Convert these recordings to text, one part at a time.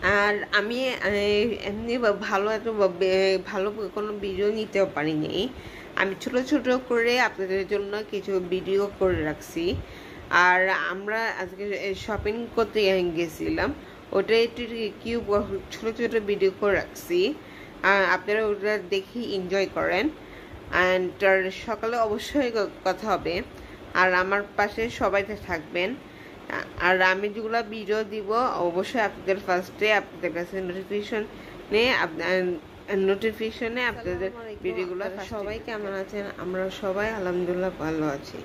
আর আমি এমনি ভালো ভালো কোনো ভিডিও নিতেও পারিনি। আমি ছোট ছোট করে আপনাদের জন্য কিছু ভিডিও করে রাখছি। আর আমরা আজকে শপিং করতে গেছিলাম, ওটা একটু কি ছোট ছোট ভিডিও করে রাখছি। আপনারা ওটা দেখি এনজয় করেন। অ্যান্ড সকালে অবশ্যই কথা হবে। আর আমার পাশে সবাই থাকবেন। আর আমি যেগুলো ভিডিও দিব অবশ্যই আপনাদের ফার্স্টে আপনাদের কাছে নোটিফিকেশনে আপনাদের ভিডিওগুলো। সবাই কেমন আছেন? আমরা সবাই আলহামদুলিল্লাহ ভালো আছি।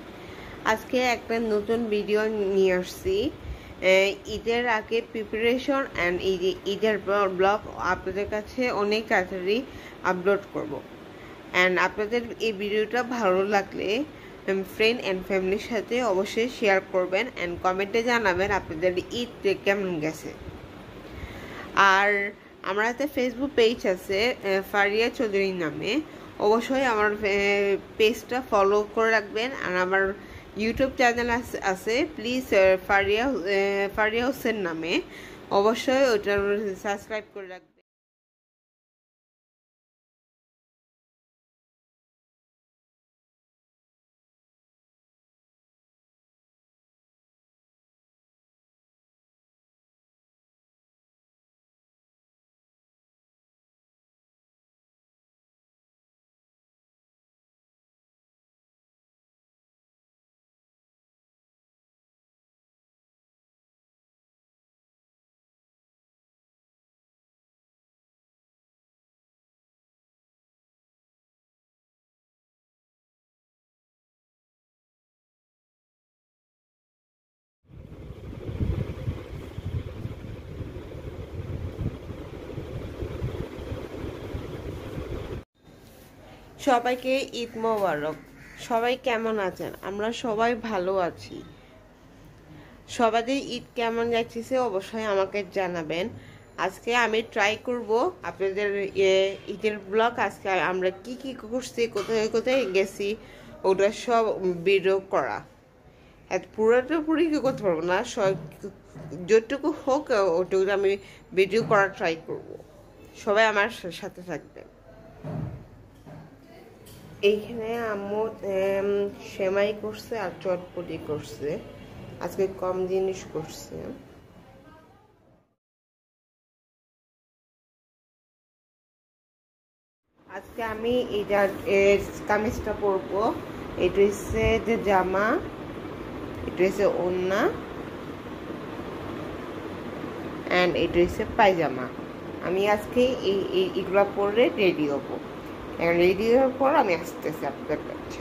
আজকে একটা নতুন ভিডিও নিয়ে আসছি। ঈদের আগে প্রিপারেশন অ্যান্ড ঈদের ব্লগ আপনাদের কাছে অনেক তাড়াতাড়ি আপলোড করব। অ্যান্ড আপনাদের এই ভিডিওটা ভালো লাগলে ফ্রেন্ড অ্যান্ড ফ্যামিলির সাথে অবশ্যই শেয়ার করবেন অ্যান্ড কমেন্টে জানাবেন আপনাদের ঈদ কেমন গেছে। আর আমার হাতে ফেসবুক পেজ আছে ফারিয়া চৌধুরী নামে, অবশ্যই আমার পেজটা ফলো করে রাখবেন। আর আমার ইউটিউব চ্যানেল আছে প্লিজ ফারিয়া হোসেন নামে, অবশ্যই ওটা সাবস্ক্রাইব করে রাখবেন। সবাইকে ঈদ মোবারক। সবাই কেমন আছেন? আমরা সবাই ভালো আছি। সবাদের ঈদ কেমন যাচ্ছে অবশ্যই আমাকে জানাবেন। আজকে আমি ট্রাই করব আপনাদের ঈদের ব্লগ, আজকে আমরা কি কি করছি, কোথায় কোথায় গেছি ওটা সব ভিডিও করা। পুরোটা পুরি কি করতে পারবো না, যতটুকু হোক ওটুকু আমি ভিডিও করার ট্রাই করব। সবাই আমার সাথে থাকবেন। এইখানে আম্মু সেমাই করছে আর চটপটি করছে, আজকে কম জিনিস করছে। আজকে আমি এইটা কামিজটা পরবো। এটা হচ্ছে যে জামা, এটা হচ্ছে ওড়না অ্যান্ড এটা হচ্ছে পায়জামা। আমি আজকে এগুলো পরে রেডি হবো। রেডি হওয়ার পর আমি আসতেছি আপনাদের কাছে।